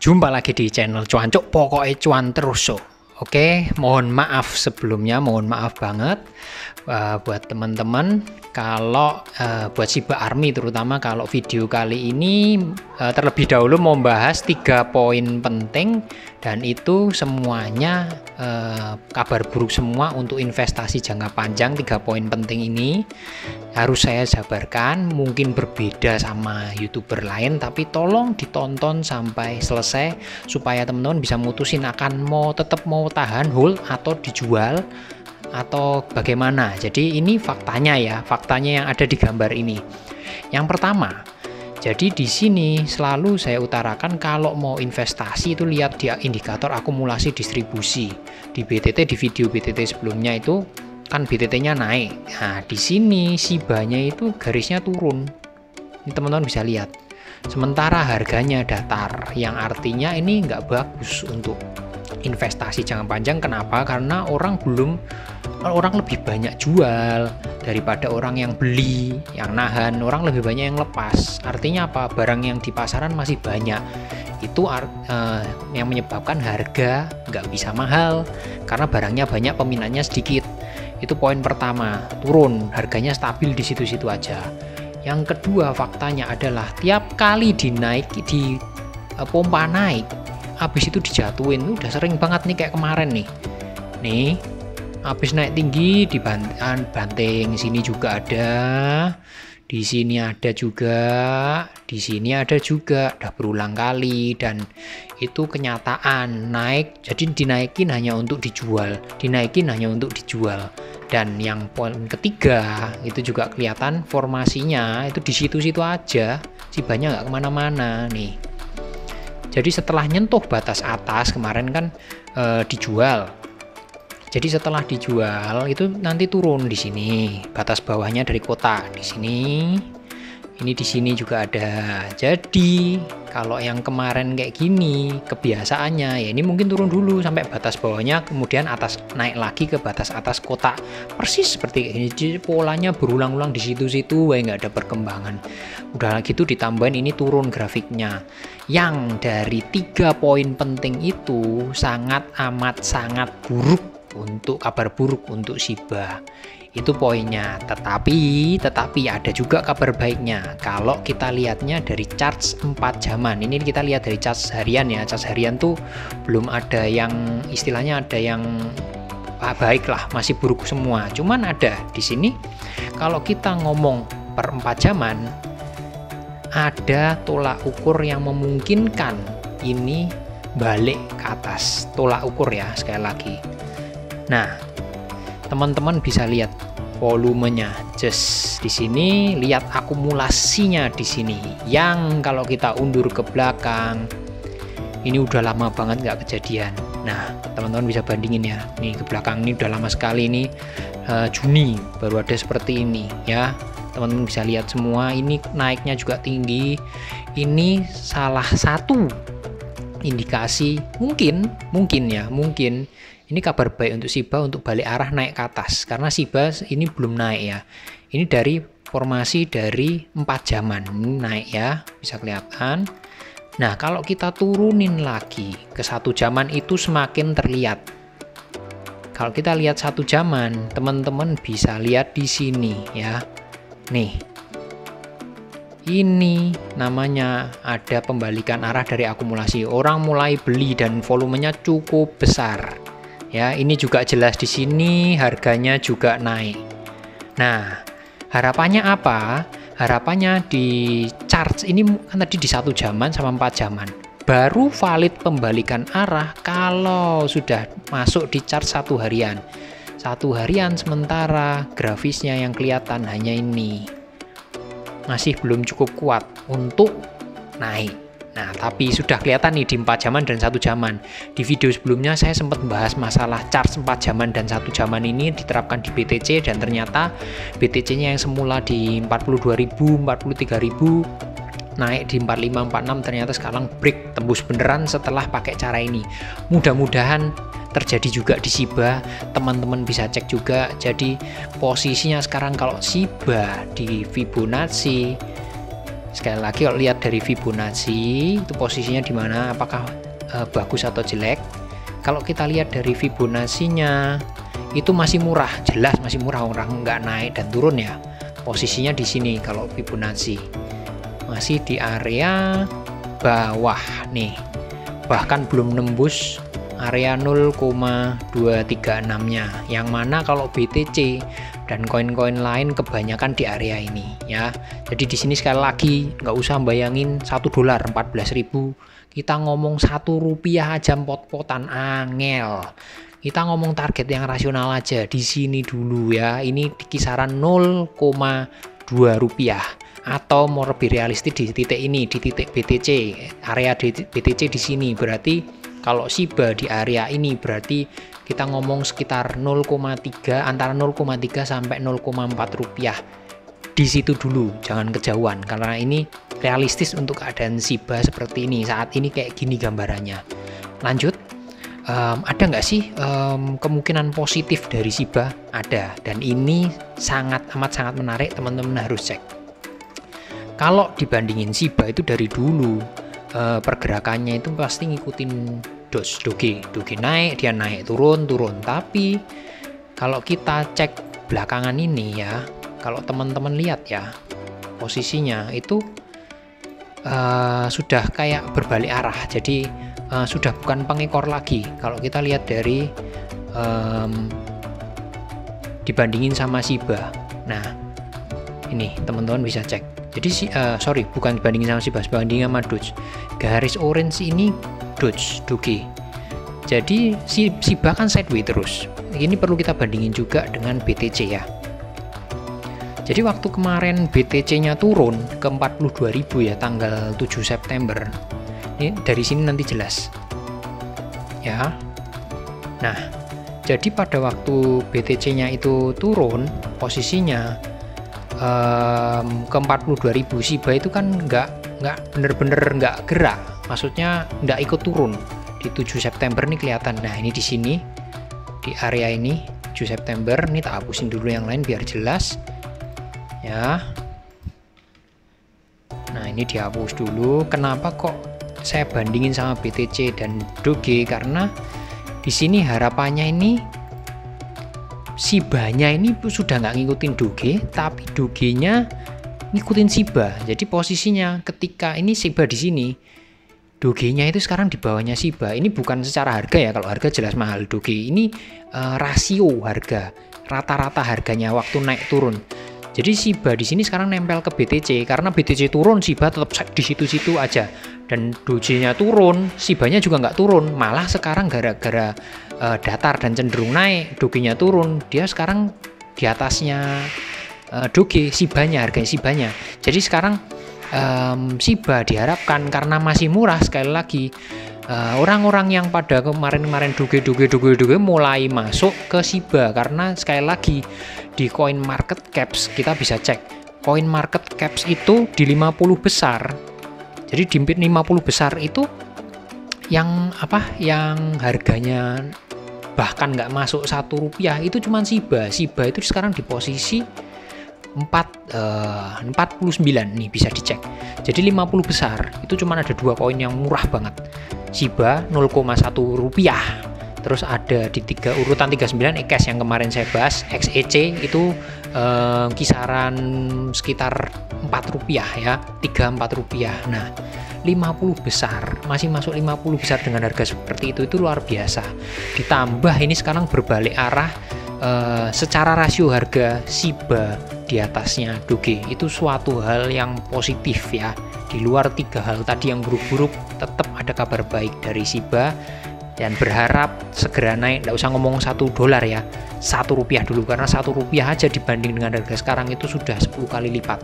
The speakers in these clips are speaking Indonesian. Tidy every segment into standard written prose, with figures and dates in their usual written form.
Jumpa lagi di channel Cuancuk, pokoknya cuan terus so. Oke, mohon maaf sebelumnya, mohon maaf banget buat teman-teman kalau buat Shiba Army terutama kalau video kali ini terlebih dahulu mau membahas 3 poin penting dan itu semuanya kabar buruk semua untuk investasi jangka panjang. 3 poin penting ini harus saya jabarkan, mungkin berbeda sama YouTuber lain, tapi tolong ditonton sampai selesai supaya teman-teman bisa mutusin akan tetap mau tahan hold atau dijual atau bagaimana. Jadi ini faktanya ya, faktanya yang ada di gambar ini. Yang pertama, jadi di sini selalu saya utarakan kalau mau investasi itu lihat dia indikator akumulasi distribusi. Di BTT, di video BTT sebelumnya itu kan BTT-nya naik. Nah, di sini Shibanya itu garisnya turun. Ini teman-teman bisa lihat. Sementara harganya datar, yang artinya ini nggak bagus untuk investasi jangka panjang. Kenapa? Karena orang lebih banyak jual daripada orang yang beli, yang nahan. Orang lebih banyak yang lepas. Artinya apa? Barang yang di pasaran masih banyak. Itu yang menyebabkan harga nggak bisa mahal karena barangnya banyak, peminatnya sedikit. Itu poin pertama, turun, harganya stabil di situ-situ aja. Yang kedua faktanya adalah tiap kali di pompa naik, habis itu dijatuhin. Udah sering banget nih kayak kemarin nih. Nih, habis naik tinggi dibanting, sini juga ada. Di sini ada juga, di sini ada juga, udah berulang kali dan itu kenyataan naik. Jadi dinaikin hanya untuk dijual, dinaikin hanya untuk dijual. Dan yang poin ketiga itu juga kelihatan formasinya itu di situ-situ aja, Shibanya nggak kemana-mana nih. Jadi setelah nyentuh batas atas kemarin kan dijual. Jadi setelah dijual itu nanti turun di sini, batas bawahnya dari kotak di sini. Ini di sini juga ada. Jadi kalau yang kemarin kayak gini kebiasaannya ya ini mungkin turun dulu sampai batas bawahnya, kemudian atas naik lagi ke batas atas kotak. Persis seperti ini. Jadi polanya berulang-ulang di situ-situ, nggak ada perkembangan. Udah gitu ditambahin ini turun grafiknya. Yang dari 3 poin penting itu sangat buruk, untuk kabar buruk untuk Shiba. Itu poinnya. Tetapi ada juga kabar baiknya. Kalau kita lihatnya dari chart 4 jaman. Ini kita lihat dari chart harian ya. Chart harian tuh belum ada yang istilahnya ada yang baik lah, masih buruk semua. Cuman ada di sini kalau kita ngomong per 4 jaman ada tolak ukur yang memungkinkan ini balik ke atas. Tolak ukur ya, sekali lagi. Nah, teman-teman bisa lihat volumenya, just di sini, lihat akumulasinya di sini. Yang kalau kita undur ke belakang, ini udah lama banget nggak kejadian. Nah, teman-teman bisa bandingin ya. Nih ke belakang ini udah lama sekali nih. Juni baru ada seperti ini ya. Teman-teman bisa lihat semua. Ini naiknya juga tinggi. Ini salah satu indikasi mungkin ini kabar baik untuk Shiba untuk balik arah naik ke atas, karena Shiba ini belum naik ya. Ini dari formasi dari 4 jaman ini naik ya, bisa kelihatan. Nah, kalau kita turunin lagi ke 1 jaman itu semakin terlihat. Kalau kita lihat 1 jaman, teman-teman bisa lihat di sini ya. Nih, ini namanya ada pembalikan arah dari akumulasi. Orang mulai beli dan volumenya cukup besar. Ya, ini juga jelas di sini harganya juga naik. Nah, harapannya apa? Harapannya di chart ini kan tadi di 1 jaman sama 4 jaman. Baru valid pembalikan arah kalau sudah masuk di chart 1 harian. 1 harian sementara grafisnya yang kelihatan hanya ini. Masih belum cukup kuat untuk naik. Nah, tapi sudah kelihatan nih di 4 jaman dan 1 jaman. Di video sebelumnya saya sempat bahas masalah chart 4 jaman dan 1 jaman ini diterapkan di BTC, dan ternyata BTC-nya yang semula di 42.000, 43.000 naik di 45, 46, ternyata sekarang break, tembus beneran setelah pakai cara ini. Mudah-mudahan terjadi juga di Shiba, teman-teman bisa cek juga. Jadi posisinya sekarang kalau Shiba di Fibonacci Sekali lagi kalau lihat dari Fibonacci itu posisinya di mana, apakah bagus atau jelek. Kalau kita lihat dari Fibonacci-nya itu masih murah, jelas masih murah, orang nggak naik dan turun ya. Posisinya di sini kalau Fibonacci masih di area bawah nih, bahkan belum nembus area 0,236-nya, yang mana kalau BTC dan koin-koin lain kebanyakan di area ini ya. Jadi di sini sekali lagi nggak usah bayangin $1 14.000, kita ngomong Rp1 aja pot-potan angel. Kita ngomong target yang rasional aja di sini dulu ya. Ini di kisaran 0,2 rupiah, atau mau lebih realistis di titik ini, di titik BTC, area BTC di sini. Berarti kalau Shiba di area ini berarti kita ngomong sekitar 0,3, antara 0,3 sampai 0,4 rupiah. Di situ dulu, jangan kejauhan, karena ini realistis untuk keadaan Shiba seperti ini. Saat ini kayak gini gambarannya. Lanjut, ada nggak sih kemungkinan positif dari Shiba? Ada, dan ini sangat menarik, teman-teman harus cek. Kalau dibandingin Shiba itu dari dulu pergerakannya itu pasti ngikutin Doge naik, dia naik, turun. Tapi kalau kita cek belakangan ini ya, kalau teman-teman lihat ya, posisinya itu sudah kayak berbalik arah. Jadi sudah bukan pengekor lagi. Kalau kita lihat dari dibandingin sama Shiba. Nah, ini teman-teman bisa cek. Jadi sorry, bukan dibandingin sama Shiba, dibandingin sama Doge. Garis orange ini Doge. Jadi Shiba kan sideways terus. Ini perlu kita bandingin juga dengan BTC ya. Jadi waktu kemarin BTC-nya turun ke 42.000 ya, tanggal 7 September. Ini dari sini nanti jelas. Ya. Nah, jadi pada waktu BTC-nya itu turun, posisinya ke 42.000, Shiba itu kan nggak bener-bener nggak gerak, maksudnya nggak ikut turun. Di 7 September nih kelihatan. Nah, ini di sini, di area ini 7 September. Ini tak hapusin dulu yang lain biar jelas ya. Nah, ini dihapus dulu. Kenapa kok saya bandingin sama BTC dan Doge? Karena di sini harapannya ini Shiba-nya ini sudah nggak ngikutin Doge, tapi Doge-nya ngikutin Shiba. Jadi posisinya ketika ini Shiba di sini, Doge-nya itu sekarang di bawahnya Shiba. Ini bukan secara harga ya, kalau harga jelas mahal. Doge ini rasio harga, rata-rata harganya waktu naik turun. Jadi Shiba di sini sekarang nempel ke BTC, karena BTC turun, Shiba tetap di situ-situ aja. Dan Doge-nya turun, Shiba-nya juga nggak turun. Malah sekarang gara-gara datar dan cenderung naik, Doge-nya turun, dia sekarang di atasnya Doge, Shiba-nya, harganya Shiba-nya. Jadi sekarang Shiba diharapkan karena masih murah, sekali lagi orang-orang yang pada kemarin Doge mulai masuk ke Shiba, karena sekali lagi di coin market caps kita bisa cek coin market caps itu di 50 besar. Jadi di 50 besar itu yang harganya bahkan nggak masuk Rp1 itu cuma Shiba itu sekarang di posisi 49 nih, bisa dicek. Jadi 50 besar itu cuma ada 2 koin yang murah banget. Shiba 0,1 rupiah. Terus ada di urutan 39 EKS yang kemarin saya bahas, XEC itu kisaran sekitar Rp4 ya, 3-4 rupiah. Nah, 50 besar masih masuk 50 besar dengan harga seperti itu luar biasa. Ditambah ini sekarang berbalik arah, secara rasio harga Shiba di atasnya Doge, itu suatu hal yang positif ya. Di luar 3 hal tadi yang buruk-buruk, tetap ada kabar baik dari Shiba, dan berharap segera naik. Nggak usah ngomong $1 ya, Rp1 dulu, karena Rp1 aja dibanding dengan harga sekarang itu sudah 10 kali lipat.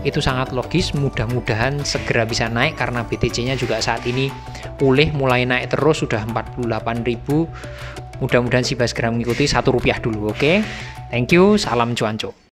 Itu sangat logis. Mudah-mudahan segera bisa naik, karena BTC-nya juga saat ini pulih, mulai naik terus, sudah 48.000. Mudah-mudahan Shiba segera mengikuti Rp1 dulu. Oke, thank you, salam cuanco.